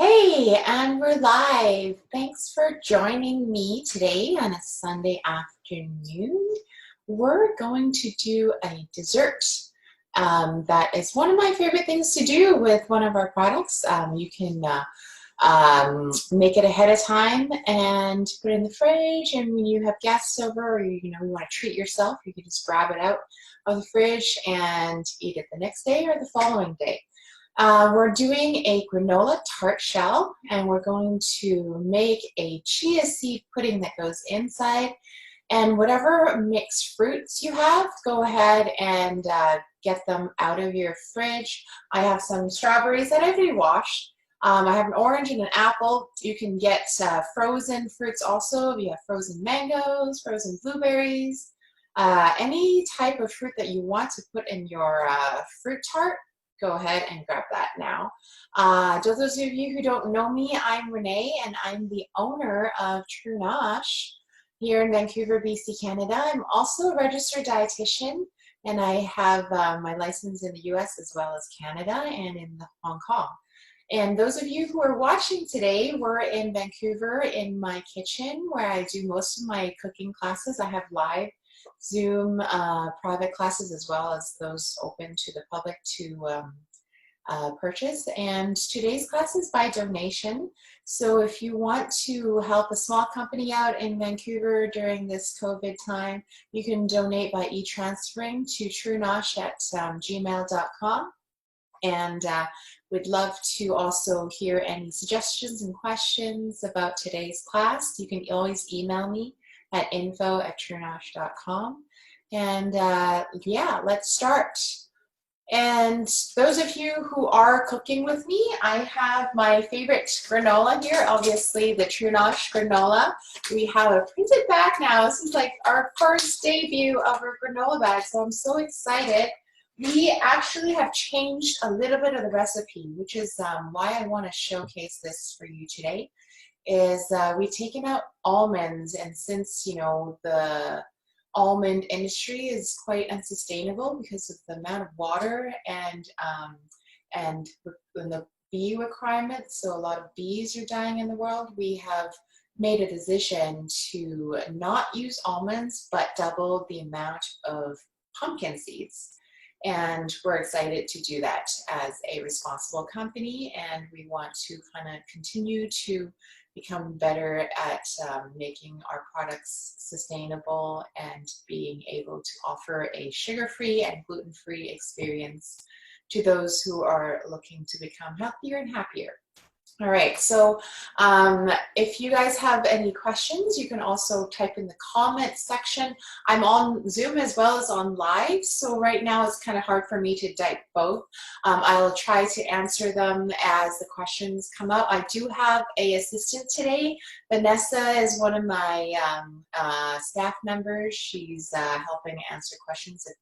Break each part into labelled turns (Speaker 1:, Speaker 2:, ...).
Speaker 1: Hey, and we're live. Thanks for joining me today on a Sunday afternoon. We're going to do a dessert. That is one of my favorite things to do with one of our products. You can make it ahead of time and put it in the fridge, and when you have guests over or you want to treat yourself, you can just grab it out of the fridge and eat it the next day or the following day. We're doing a granola tart shell, and we're going to make a chia seed pudding that goes inside. And whatever mixed fruits you have, go ahead and get them out of your fridge. I have some strawberries that I've re-washed. I have an orange and an apple. You can get frozen fruits also. You have frozen mangoes, frozen blueberries, any type of fruit that you want to put in your fruit tart. Go ahead and grab that now. To those of you who don't know me, I'm Renee, and I'm the owner of True NOSH here in Vancouver, BC, Canada. I'm also a registered dietitian, and I have my license in the US as well as Canada and in Hong Kong. And those of you who are watching today, we're in Vancouver in my kitchen where I do most of my cooking classes. I have live Zoom private classes as well as those open to the public to purchase. And today's class is by donation. So if you want to help a small company out in Vancouver during this COVID time, you can donate by e-transferring to truenosh at gmail.com. And we'd love to also hear any suggestions and questions about today's class. You can always email me at info@truenosh.com. And yeah, let's start. And those of you who are cooking with me, I have my favorite granola here, obviously the True NOSH Granola. We have a printed bag now. This is like our first debut of our granola bag, so I'm so excited. We actually have changed a little bit of the recipe, which is why I want to showcase this for you today. Is we've taken out almonds, and since the almond industry is quite unsustainable because of the amount of water and the bee requirements, so a lot of bees are dying in the world, we have made a decision to not use almonds but double the amount of pumpkin seeds. And we're excited to do that as a responsible company, and we want to kind of continue to become better at making our products sustainable and being able to offer a sugar-free and gluten-free experience to those who are looking to become healthier and happier. All right, so if you guys have any questions, you can also type in the comment section. I'm on Zoom as well as on live, so right now it's kind of hard for me to type both. I'll try to answer them as the questions come out. I do have an assistant today. Vanessa is one of my staff members. She's helping answer questions if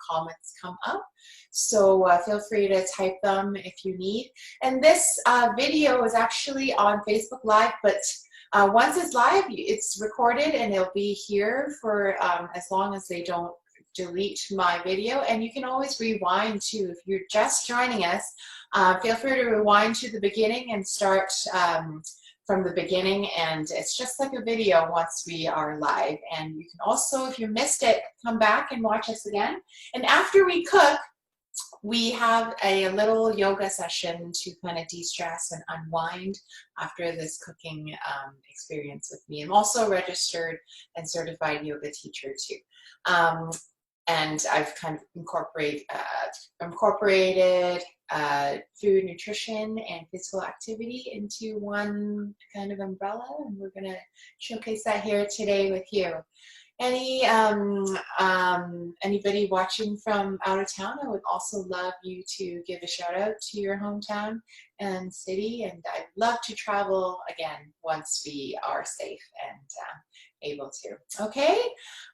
Speaker 1: comments come up. So feel free to type them if you need. And this video is actually on Facebook Live, but once it's live, it's recorded and it'll be here for as long as they don't delete my video. And you can always rewind too. If you're just joining us, feel free to rewind to the beginning and start from the beginning, and it's just like a video once we are live. And you can also, if you missed it, come back and watch us again. And after we cook, we have a little yoga session to kind of de-stress and unwind after this cooking experience with me. I'm also a registered and certified yoga teacher too. And I've kind of incorporated food, nutrition, and physical activity into one kind of umbrella, and we're going to showcase that here today with you. Anybody watching from out of town, I would also love you to give a shout out to your hometown and city, and I'd love to travel again once we are safe and able to. Okay?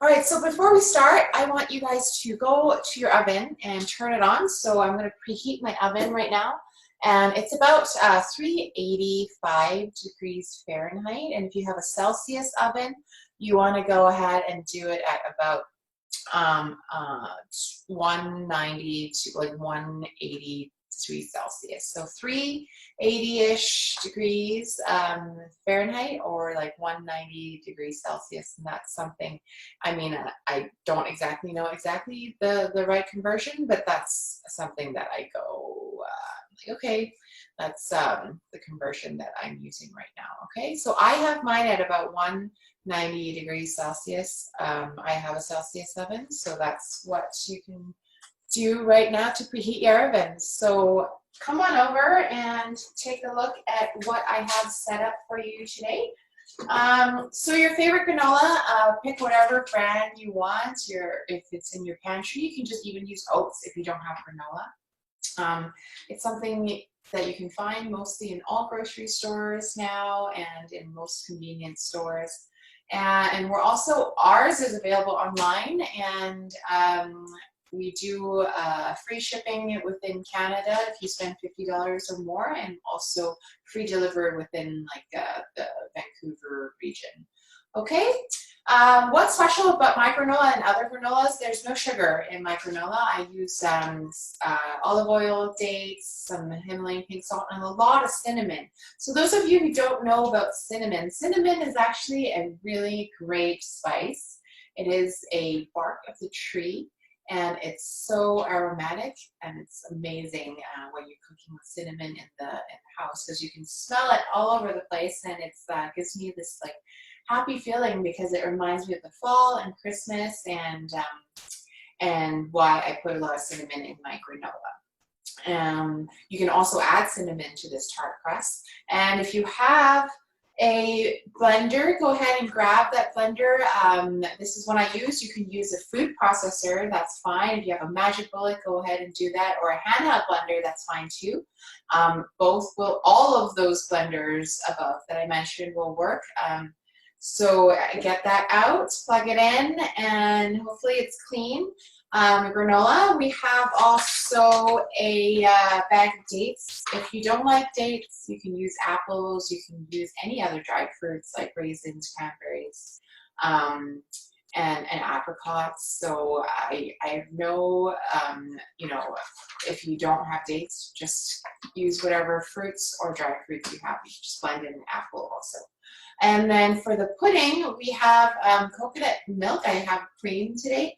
Speaker 1: All right, so before we start, I want you guys to go to your oven and turn it on. So I'm going to preheat my oven right now. And it's about 385 degrees Fahrenheit. And if you have a Celsius oven, you want to go ahead and do it at about 190 to like 180 degrees Celsius. So 3 80-ish degrees Fahrenheit, or like 190 degrees Celsius, and that's something, I mean, I don't exactly know the right conversion, but that's something that I go, like, okay, that's the conversion that I'm using right now, okay? So I have mine at about 190 degrees Celsius. I have a Celsius oven, so that's what you can do right now to preheat your ovens. So come on over and take a look at what I have set up for you today. So your favorite granola, pick whatever brand you want. If it's in your pantry, you can just even use oats if you don't have granola. It's something that you can find mostly in all grocery stores now and in most convenience stores. And ours is available online, and we do free shipping within Canada if you spend $50 or more, and also free delivery within like the Vancouver region. Okay, what's special about my granola and other granolas? There's no sugar in my granola. I use olive oil, dates, some Himalayan pink salt, and a lot of cinnamon. So those of you who don't know about cinnamon, cinnamon is actually a really great spice. It is a bark of the tree, and it's so aromatic, and it's amazing when you're cooking with cinnamon in the house, because you can smell it all over the place, and it gives me this like happy feeling because it reminds me of the fall and Christmas, and why I put a lot of cinnamon in my granola. You can also add cinnamon to this tart crust, and if you have a blender, go ahead and grab that blender. This is one I use. You can use a food processor, that's fine. If you have a Magic Bullet, go ahead and do that, or a handheld blender, that's fine too. All of those blenders above that I mentioned will work. So get that out, plug it in, and hopefully it's clean. Granola, we have also a bag of dates. If you don't like dates, you can use apples, you can use any other dried fruits like raisins, cranberries, and apricots. So I know, you know, if you don't have dates, just use whatever fruits or dried fruits you have. You should just blend in an apple also. And then for the pudding, we have coconut milk. I have cream today,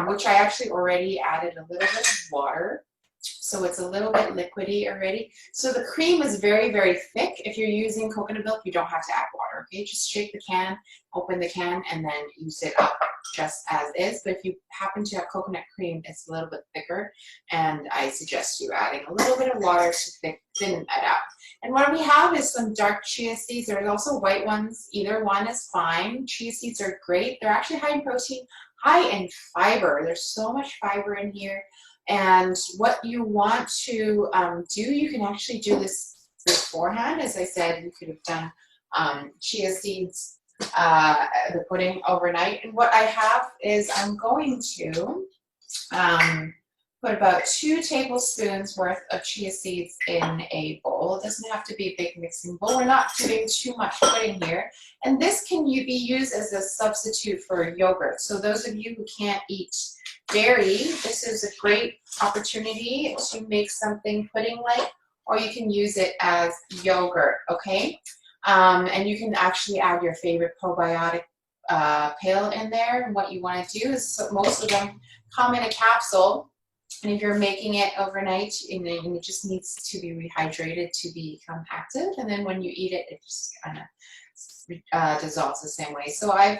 Speaker 1: which I actually already added a little bit of water. So it's a little bit liquidy already. So the cream is very, very thick. If you're using coconut milk, you don't have to add water, okay? Just shake the can, open the can, and then use it up just as is. But if you happen to have coconut cream, it's a little bit thicker, and I suggest you adding a little bit of water to thin it out. And what we have is some dark chia seeds. There's also white ones. Either one is fine. Chia seeds are great. They're actually high in protein, high in fiber. There's so much fiber in here. And what you want to do, you can actually do this beforehand. As I said, you could have done chia seeds, the pudding overnight. And what I have is I'm going to put about 2 tablespoons worth of chia seeds in a bowl. It doesn't have to be a big mixing bowl. We're not doing too much pudding here. And this can be used as a substitute for yogurt. So those of you who can't eat dairy, this is a great opportunity to make something pudding-like, or you can use it as yogurt, okay? And you can actually add your favorite probiotic pill in there. And what you want to do is, so most of them come in a capsule. And if you're making it overnight, and it just needs to be rehydrated to become active, and then when you eat it, it just kind of dissolves the same way. So I've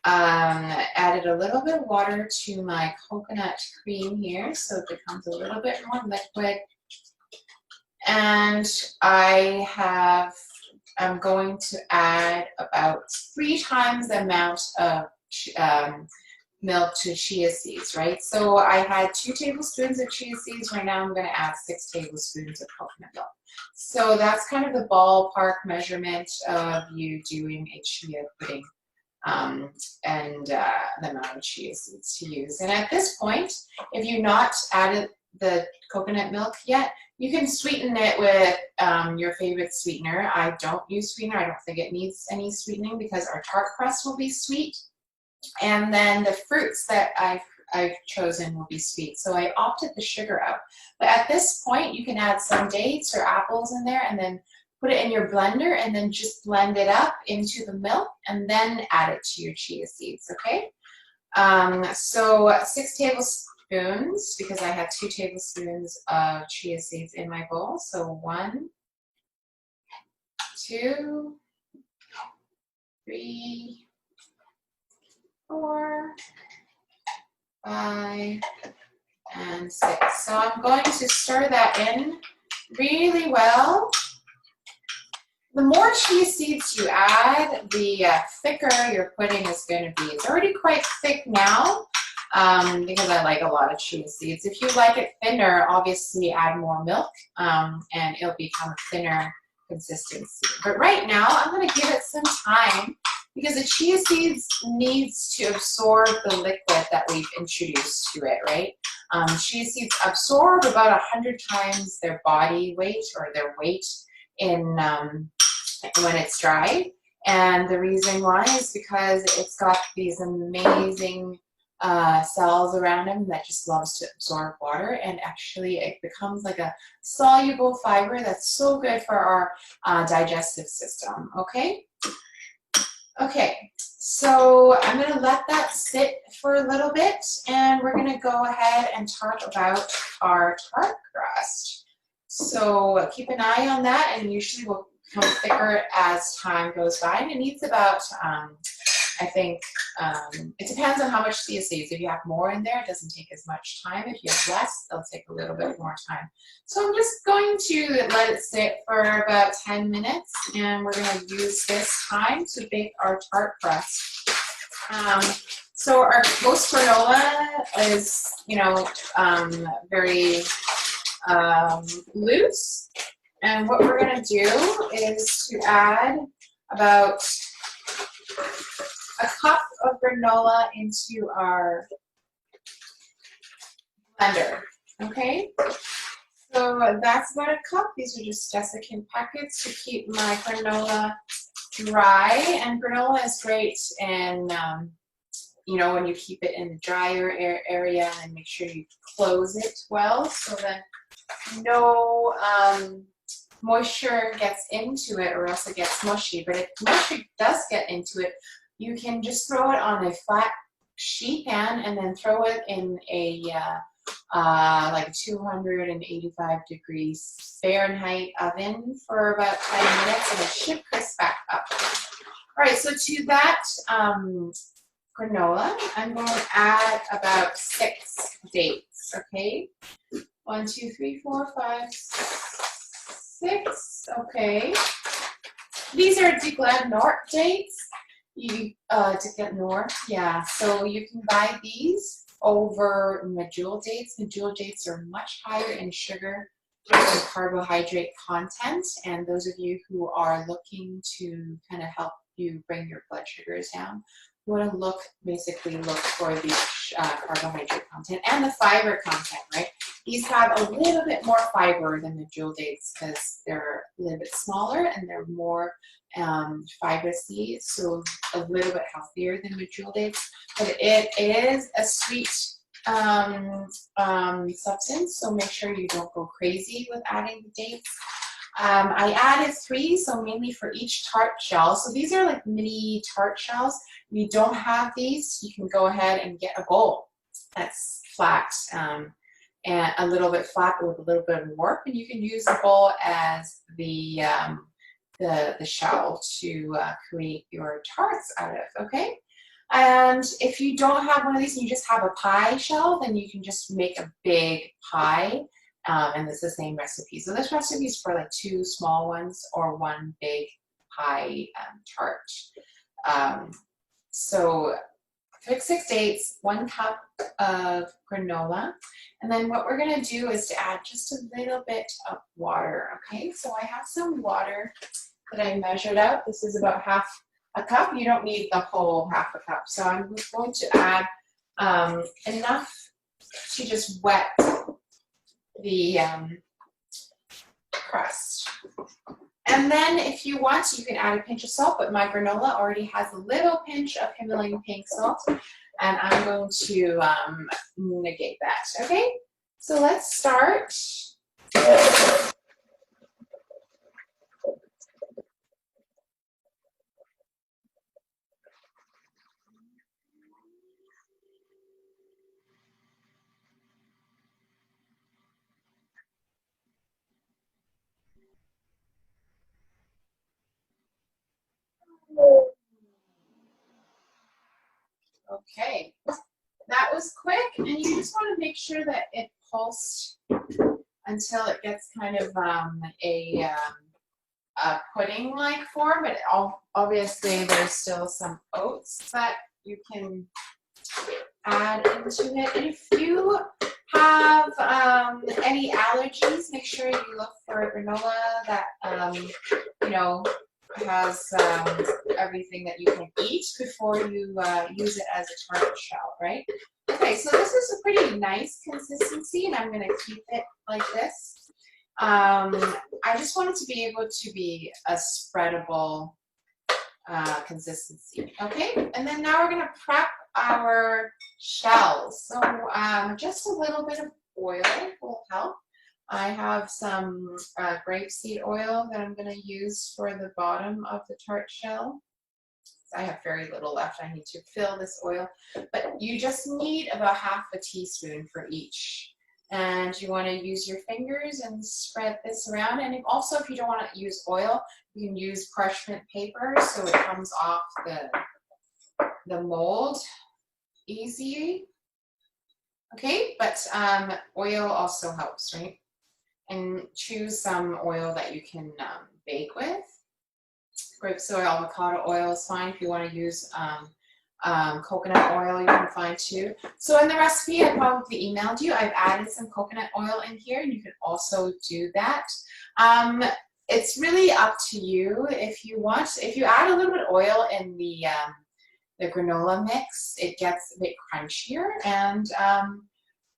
Speaker 1: added a little bit of water to my coconut cream here, so it becomes a little bit more liquid. And I'm going to add about 3 times the amount of milk to chia seeds, right? So I had 2 tablespoons of chia seeds. Right now I'm going to add 6 tablespoons of coconut milk. So that's kind of the ballpark measurement of you doing a chia pudding, and the amount of chia seeds to use. And at this point, if you've not added the coconut milk yet, you can sweeten it with your favorite sweetener. I don't use sweetener. I don't think it needs any sweetening because our tart crust will be sweet. And then the fruits that I've I've chosen will be sweet. So I opted the sugar out. But at this point, you can add some dates or apples in there and then put it in your blender and then just blend it up into the milk and then add it to your chia seeds, okay? So 6 tablespoons, because I had 2 tablespoons of chia seeds in my bowl. So 1, 2, 3, 4, 5, and 6. So I'm going to stir that in really well. The more chia seeds you add, the thicker your pudding is going to be. It's already quite thick now because I like a lot of chia seeds. If you like it thinner, obviously add more milk and it'll become a thinner consistency. But right now, I'm going to give it some time because the chia seeds needs to absorb the liquid that we've introduced to it, right? Chia seeds absorb about 100 times their body weight or their weight in when it's dry. And the reason why is because it's got these amazing cells around them that just loves to absorb water, and actually it becomes like a soluble fiber that's so good for our digestive system, okay? Okay, so I'm going to let that sit for a little bit, and we're going to go ahead and talk about our tart crust. So keep an eye on that, and usually will become thicker as time goes by, and it needs about, I think, it depends on how much chia seeds. If you have more in there, it doesn't take as much time. If you have less, it'll take a little bit more time. So I'm just going to let it sit for about 10 minutes, and we're going to use this time to bake our tart crust. So our most granola is, you know, very loose. And what we're going to do is to add about a cup of granola into our blender, okay? So that's about a cup. These are just desiccant packets to keep my granola dry. And granola is great in, you know, when you keep it in the drier area, and make sure you close it well so that no moisture gets into it, or else it gets mushy. But if moisture does get into it, you can just throw it on a flat sheet pan and then throw it in a like 285 degrees Fahrenheit oven for about 10 minutes, and it should crisp back up. All right, so to that granola, I'm going to add about 6 dates, okay? 1, 2, 3, 4, 5, 6, okay. These are Gluten-Free dates. Yeah, so you can buy these over medjool dates. Medjool dates are much higher in sugar and carbohydrate content, and those of you who are looking to kind of help you bring your blood sugars down, you want to basically look for the carbohydrate content and the fiber content, right? These have a little bit more fiber than the medjool dates because they're a little bit smaller and they're more fibrous-y, so a little bit healthier than medjool dates. But it is a sweet substance, so make sure you don't go crazy with adding the dates. I added 3, so mainly for each tart shell. So these are like mini tart shells. If you don't have these, you can go ahead and get a bowl that's flat and a little bit flat with a little bit of warp, and you can use the bowl as the shell to create your tarts out of, okay? And if you don't have one of these and you just have a pie shell, then you can just make a big pie, and it's the same recipe. So this recipe is for like 2 small ones or 1 big pie tart. So 6 dates, 1 cup of granola, and then what we're going to do is to add just a little bit of water, okay? So I have some water that I measured out. This is about half a cup. You don't need the whole half a cup. So I'm just going to add enough to just wet the crust. And then if you want, you can add a pinch of salt, but my granola already has a little pinch of Himalayan pink salt. and I'm going to negate that, okay? So let's start. Okay, that was quick, and you just want to make sure that it pulsed until it gets kind of a pudding-like form, but obviously there's still some oats that you can add into it. And if you have any allergies, make sure you look for a granola that you know, has everything that you can eat before you use it as a tart shell, right? Okay, so this is a pretty nice consistency, and I'm going to keep it like this. I just want it to be able to be a spreadable consistency, okay? And then now we're going to prep our shells. So just a little bit of oil will help. I have some grapeseed oil that I'm going to use for the bottom of the tart shell. I have very little left. I need to fill this oil, but you just need about half a teaspoon for each. And you want to use your fingers and spread this around. And also, if you don't want to use oil, you can use parchment paper so it comes off the mold easy. Okay, but oil also helps, right? And choose some oil that you can bake with. Grapeseed oil, avocado oil is fine. If you want to use coconut oil, you can find too. So in the recipe I probably emailed you, I've added some coconut oil in here, and you can also do that. It's really up to you if you want. If you add a little bit of oil in the granola mix, it gets a bit crunchier, and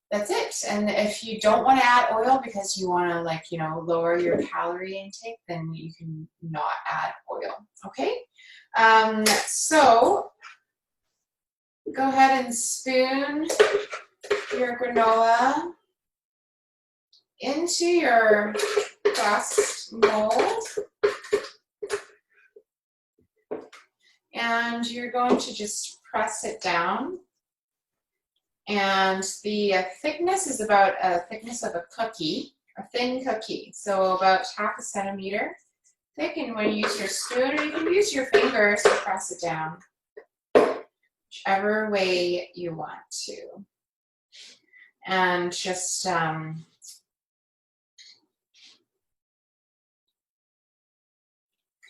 Speaker 1: that's it. And if you don't want to add oil because you want to, like, you know, lower your calorie intake, then you can not add oil, okay? So go ahead and spoon your granola into your crust mold. And you're going to just press it down. And the thickness is about a thickness of a cookie, a thin cookie. So about half a centimeter thick. And when you use your spoon, or you can use your fingers to press it down, whichever way you want to. And just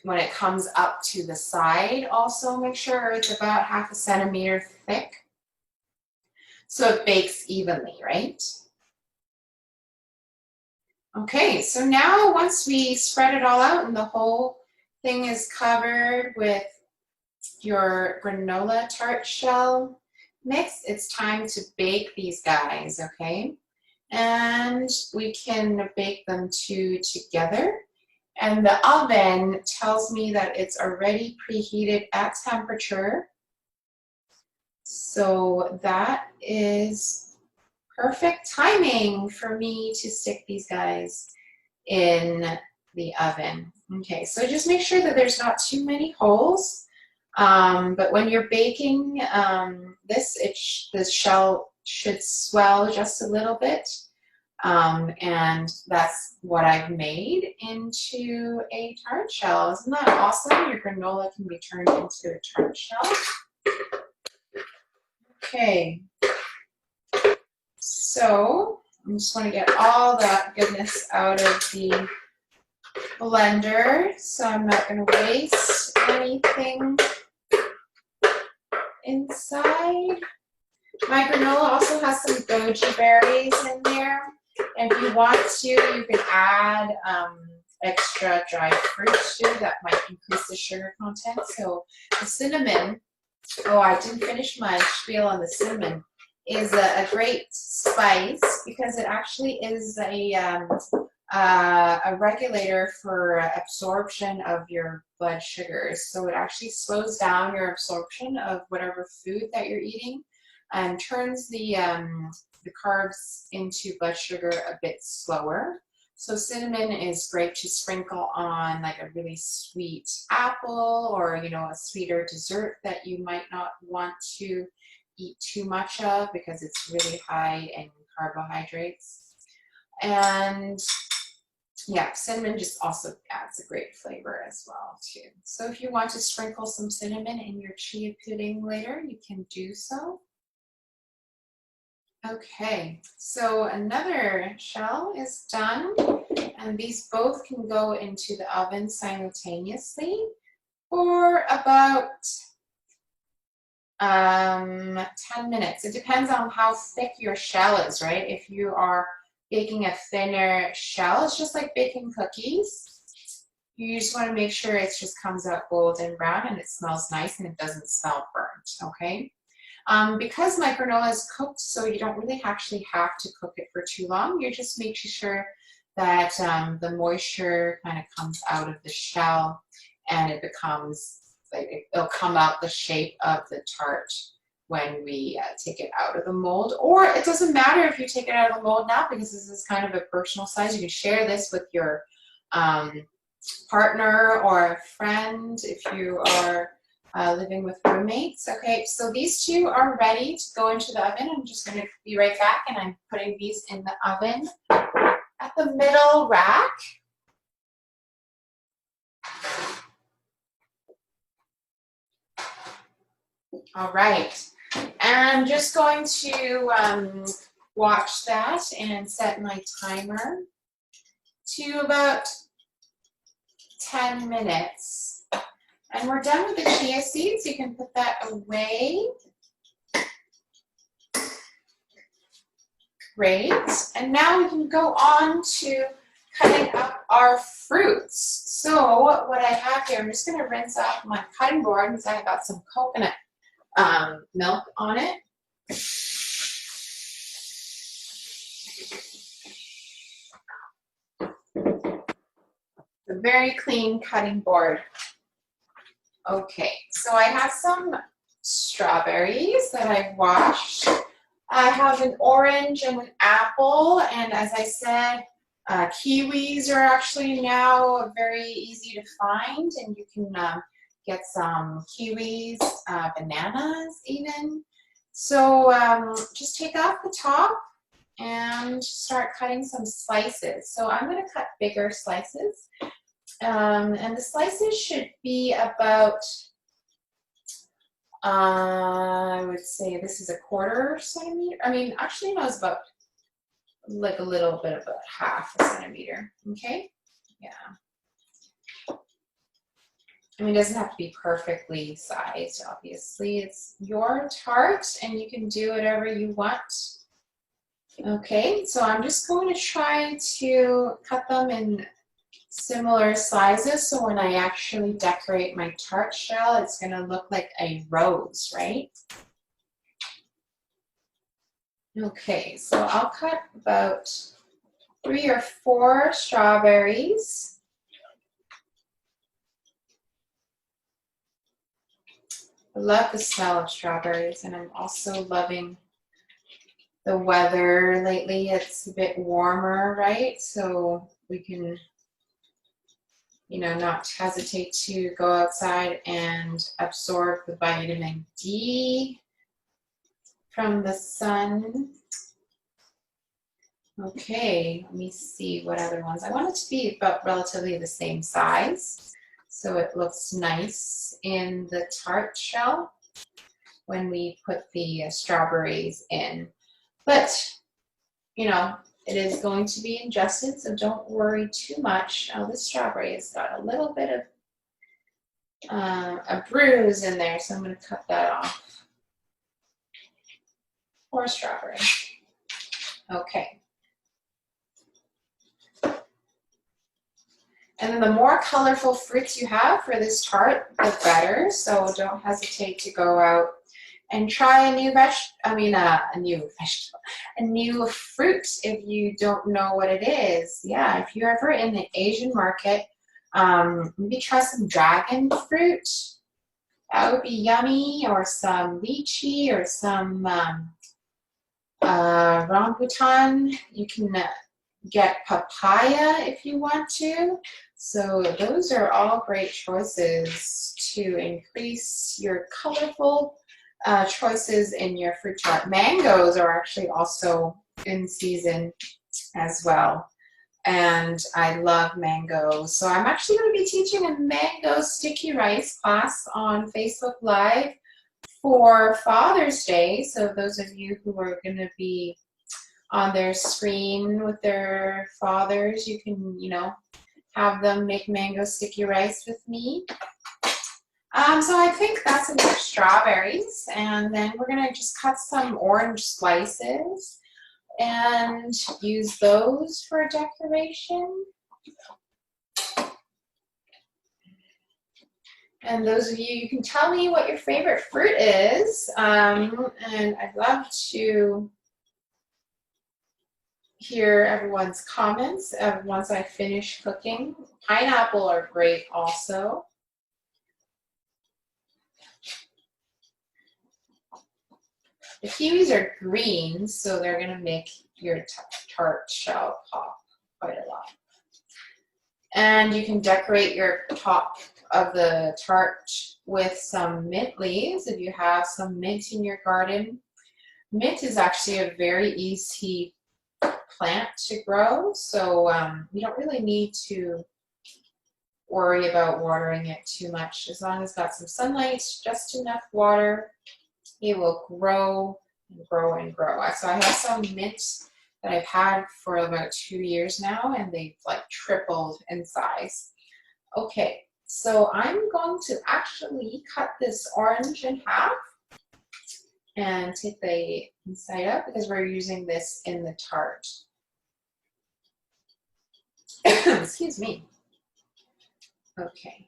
Speaker 1: when it comes up to the side, also make sure it's about half a centimeter thick, so it bakes evenly, right? Okay, so now once we spread it all out and the whole thing is covered with your granola tart shell mix, it's time to bake these guys, okay? And we can bake them two together. And the oven tells me that it's already preheated at temperature. So that is perfect timing for me to stick these guys in the oven. Okay, so just make sure that there's not too many holes. But when you're baking the shell should swell just a little bit. And that's what I've made into a tart shell. Isn't that awesome? Your granola can be turned into a tart shell. Okay, so I just want to get all that goodness out of the blender, so I'm not going to waste anything inside. My granola also has some goji berries in there. And if you want to, you can add extra dried fruit too. That might increase the sugar content. So the cinnamon, oh, I didn't finish my spiel on the cinnamon, is a great spice because it actually is a regulator for absorption of your blood sugars. So it actually slows down your absorption of whatever food that you're eating. and turns the carbs into blood sugar a bit slower. So cinnamon is great to sprinkle on like a really sweet apple, or you know, a sweeter dessert that you might not want to eat too much of because it's really high in carbohydrates. And yeah, cinnamon just also adds a great flavor as well too. So if you want to sprinkle some cinnamon in your chia pudding later, you can do so. Okay, so another shell is done, and these both can go into the oven simultaneously for about 10 minutes. It depends on how thick your shell is, right? If you are baking a thinner shell, it's just like baking cookies. You just want to make sure it just comes out golden brown and it smells nice and it doesn't smell burnt, okay? Because my granola is cooked, so you don't really actually have to cook it for too long. You're just making sure that the moisture kind of comes out of the shell and it becomes, like, it'll come out the shape of the tart when we take it out of the mold. Or it doesn't matter if you take it out of the mold now, because this is kind of a personal size. You can share this with your partner or a friend if you are living with roommates. Okay, so these two are ready to go into the oven. I'm just going to be right back, and I'm putting these in the oven at the middle rack. All right, and I'm just going to watch that and set my timer to about 10 minutes. And we're done with the chia seeds. You can put that away. Great. And now we can go on to cutting up our fruits. So what I have here, I'm just going to rinse off my cutting board because I got some coconut milk on it. A very clean cutting board. Okay, so I have some strawberries that I've washed. I have an orange and an apple, and as I said, kiwis are actually now very easy to find, and you can get some kiwis, bananas even. So just take off the top and start cutting some slices. So I'm going to cut bigger slices. And the slices should be about, I would say this is a 1/4 centimeter. I mean, actually, no, it's about like a little bit about 1/2 centimeter. Okay, yeah. I mean, it doesn't have to be perfectly sized, obviously. It's your tart, and you can do whatever you want. Okay, so I'm just going to try to cut them in similar sizes, so when I actually decorate my tart shell, it's going to look like a rose, right? Okay, so I'll cut about 3 or 4 strawberries. I love the smell of strawberries, and I'm also loving the weather lately. It's a bit warmer, right? So we can, you know, not hesitate to go outside and absorb the vitamin D from the sun. Okay, let me see what other ones. I want it to be about relatively the same size, so it looks nice in the tart shell when we put the strawberries in. But, you know, it is going to be ingested, so don't worry too much. Oh, the strawberry has got a little bit of a bruise in there, so I'm going to cut that off. Or strawberry. Okay. And then the more colorful fruits you have for this tart, the better. So don't hesitate to go out and try a new new fruit if you don't know what it is. Yeah, if you're ever in the Asian market, maybe try some dragon fruit. That would be yummy, or some lychee, or some rambutan. You can get papaya if you want to. So those are all great choices to increase your colorful choices in your fruit tart. Mangoes are actually also in season as well. And I love mangoes. So I'm actually going to be teaching a mango sticky rice class on Facebook Live for Father's Day. So those of you who are going to be on their screen with their fathers, you can, you know, have them make mango sticky rice with me. So I think that's enough strawberries. And then we're going to just cut some orange slices and use those for decoration. And those of you, you can tell me what your favorite fruit is. And I'd love to hear everyone's comments once I finish cooking. Pineapple are great also. The kiwis are green, so they're going to make your tart shell pop quite a lot. And you can decorate your top of the tart with some mint leaves if you have some mint in your garden. Mint is actually a very easy plant to grow, so you don't really need to worry about watering it too much. As long as it's got some sunlight, just enough water, it will grow and grow and grow. So I have some mint that I've had for about 2 years now, and they've like tripled in size. Okay, so I'm going to actually cut this orange in half and take the inside out because we're using this in the tart. Excuse me. Okay.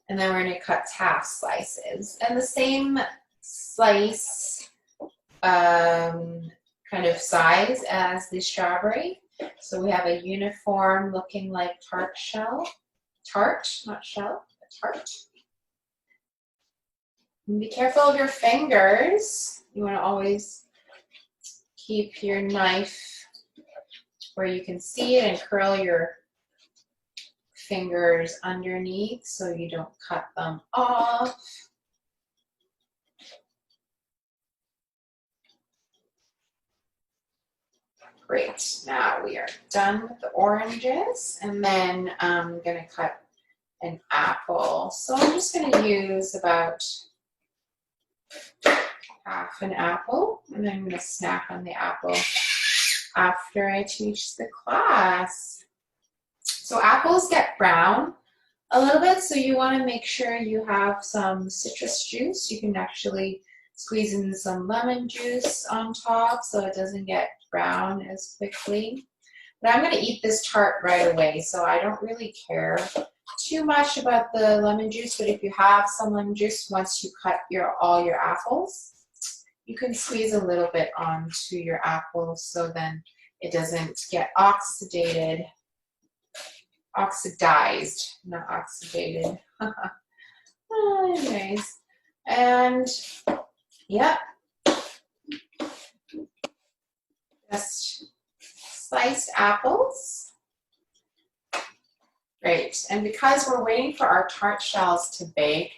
Speaker 1: And then we're going to cut half slices. And the same slice kind of size as the strawberry. So we have a uniform looking like tart shell. Tart, not shell, but tart. And be careful of your fingers. You want to always keep your knife where you can see it and curl your fingers underneath so you don't cut them off. Great, now we are done with the oranges, and then I'm going to cut an apple. So I'm just going to use about half an apple, and then I'm going to snack on the apple after I teach the class. So apples get brown a little bit, so you want to make sure you have some citrus juice. You can actually squeeze in some lemon juice on top so it doesn't get brown as quickly. But I'm going to eat this tart right away, so I don't really care too much about the lemon juice, but if you have some lemon juice, once you cut all your apples, you can squeeze a little bit onto your apples so then it doesn't get oxidized, not oxidated. Anyways, and yeah, just sliced apples. Great, and because we're waiting for our tart shells to bake,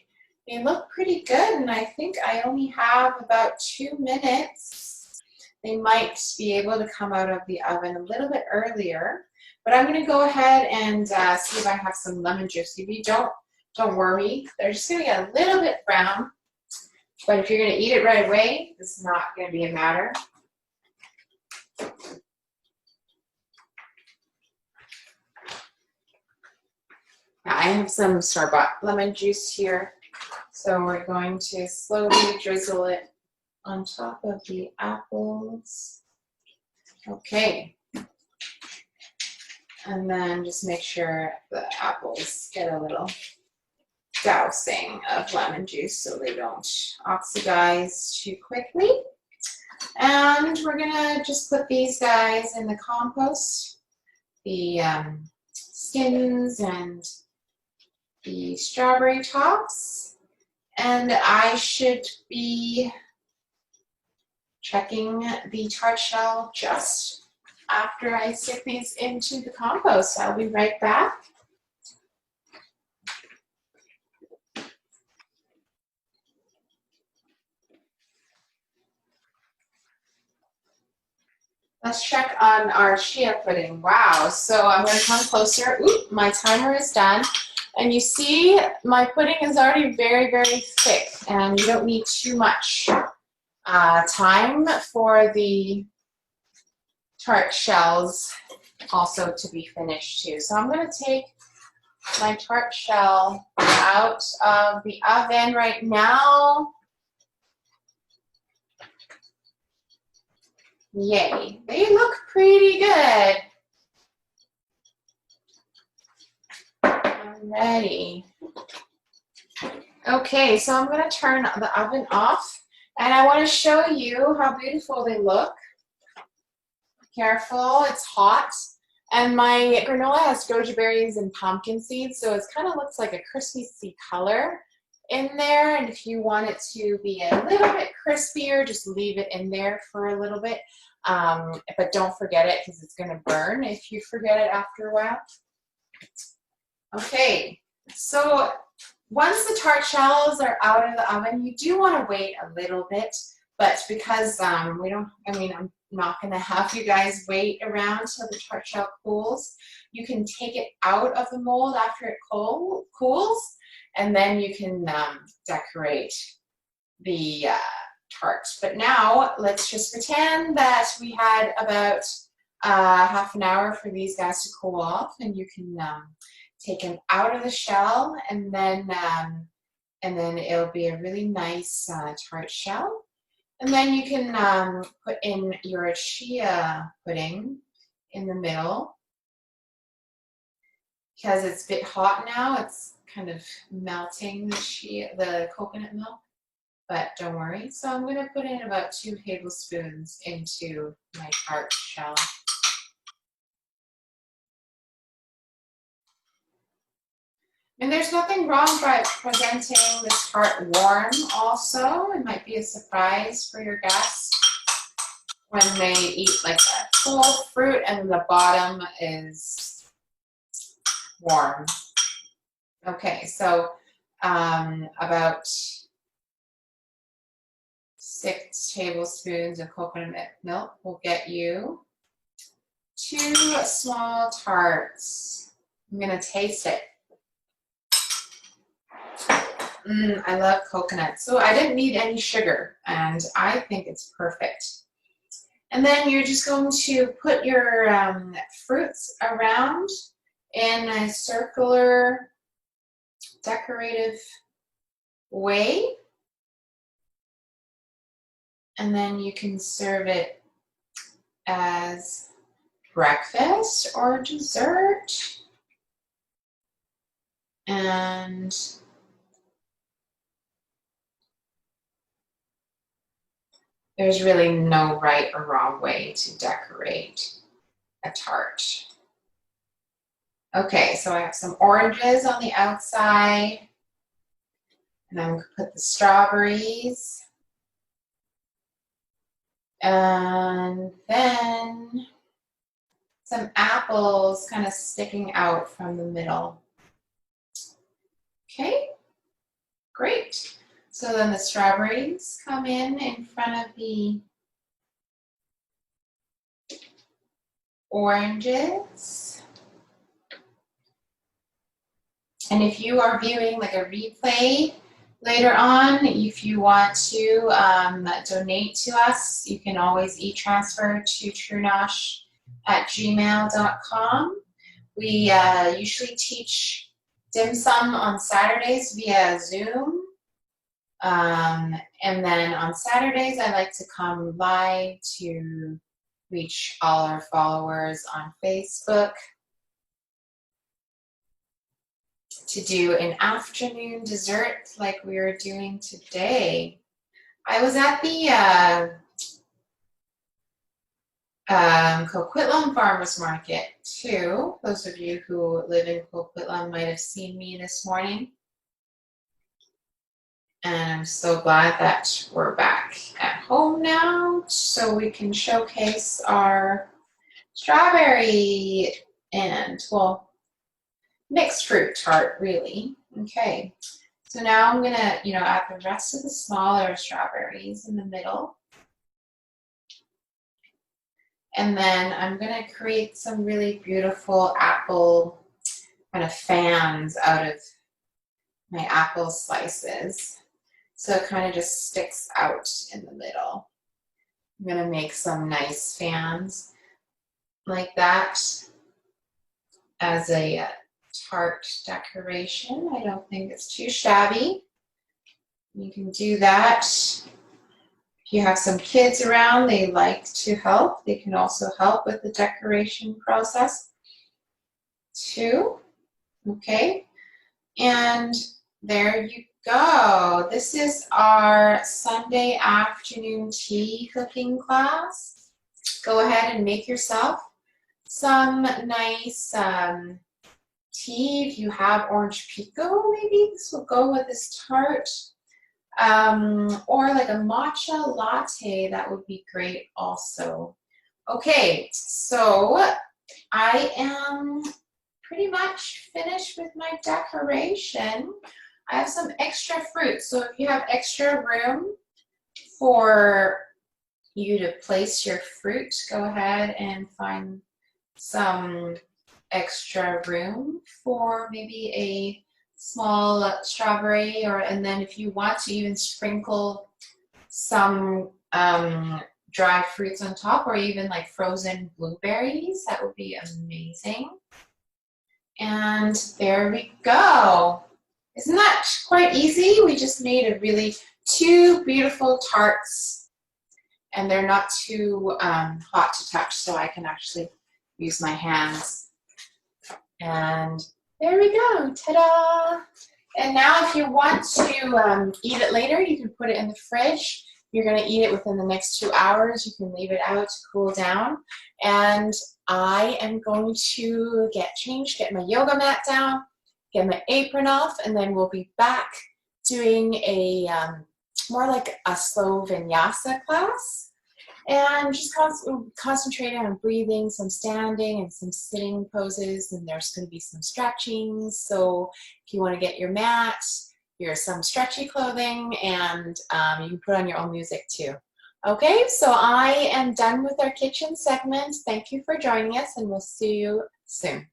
Speaker 1: they look pretty good, and I think I only have about 2 minutes. They might be able to come out of the oven a little bit earlier, but I'm going to go ahead and see if I have some lemon juice. If you don't worry, they're just going to get a little bit brown, but if you're going to eat it right away, this is not going to be a matter. Now, I have some store-bought lemon juice here, so we're going to slowly drizzle it on top of the apples. Okay. And then just make sure the apples get a little dousing of lemon juice so they don't oxidize too quickly. And we're gonna just put these guys in the compost, the skins and the strawberry tops, and I should be checking the tart shell just after I stick these into the compost. I'll be right back. Let's check on our chia pudding. Wow, so I'm going to come closer. Oop, my timer is done. And you see my pudding is already very, very thick, and you don't need too much time for the tart shells also to be finished too. So I'm going to take my tart shell out of the oven right now. Yay, they look pretty good. I'm ready. Okay, so I'm going to turn the oven off, and I want to show you how beautiful they look. Careful, it's hot. And my granola has goji berries and pumpkin seeds, so it kind of looks like a crispy color in there. And if you want it to be a little bit crispier, just leave it in there for a little bit. But don't forget it, because it's going to burn if you forget it after a while. Okay, so once the tart shells are out of the oven, you do want to wait a little bit, but because I'm not going to have you guys wait around till the tart shell cools. You can take it out of the mold after it cools, and then you can decorate the tart. But now let's just pretend that we had about half an hour for these guys to cool off, and you can take them out of the shell, and then it'll be a really nice tart shell. And then you can put in your chia pudding in the middle. Because it's a bit hot now, it's kind of melting the coconut milk, but don't worry. So I'm going to put in about 2 tablespoons into my tart shell. And there's nothing wrong by presenting this tart warm also. It might be a surprise for your guests when they eat like a full fruit and the bottom is warm. Okay, so about 6 tablespoons of coconut milk will get you 2 small tarts. I'm going to taste it. I love coconut, so I didn't need any sugar, and I think it's perfect. And then you're just going to put your fruits around in a circular, decorative way, and then you can serve it as breakfast or dessert. And there's really no right or wrong way to decorate a tart. Okay, so I have some oranges on the outside, and I'm going to put the strawberries, and then some apples kind of sticking out from the middle. Okay, great. So then the strawberries come in front of the oranges. And if you are viewing like a replay later on, if you want to donate to us, you can always e-transfer to truenosh@gmail.com. We usually teach dim sum on Saturdays via Zoom. And then on Saturdays, I like to come live to reach all our followers on Facebook to do an afternoon dessert like we are doing today. I was at the Coquitlam Farmers Market too. Those of you who live in Coquitlam might have seen me this morning. And I'm so glad that we're back at home now so we can showcase our strawberry and, well, mixed fruit tart, really. Okay, so now I'm gonna, add the rest of the smaller strawberries in the middle. And then I'm gonna create some really beautiful apple kind of fans out of my apple slices. So it kind of just sticks out in the middle. I'm gonna make some nice fans like that as a tart decoration. I don't think it's too shabby. You can do that. If you have some kids around, they like to help. They can also help with the decoration process too. Okay, and there you go. This is our Sunday afternoon tea cooking class. Go ahead and make yourself some nice tea. If you have orange pico, maybe this will go with this tart. Or like a matcha latte, that would be great also. Okay, so I am pretty much finished with my decoration. I have some extra fruit, so if you have extra room for you to place your fruit, go ahead and find some extra room for maybe a small strawberry, and then if you want to even sprinkle some dried fruits on top, or even like frozen blueberries, that would be amazing. And there we go. Isn't that quite easy? We just made two beautiful tarts, and they're not too hot to touch, so I can actually use my hands. And there we go, ta-da! And now if you want to eat it later, you can put it in the fridge. You're gonna eat it within the next 2 hours. You can leave it out to cool down. And I am going to get changed, get my yoga mat down, get my apron off, and then we'll be back doing a more like a slow vinyasa class. And just concentrating on breathing, some standing and some sitting poses, and there's going to be some stretching. So if you want to get your mat, here's some stretchy clothing, and you can put on your own music too. Okay, so I am done with our kitchen segment. Thank you for joining us, and we'll see you soon.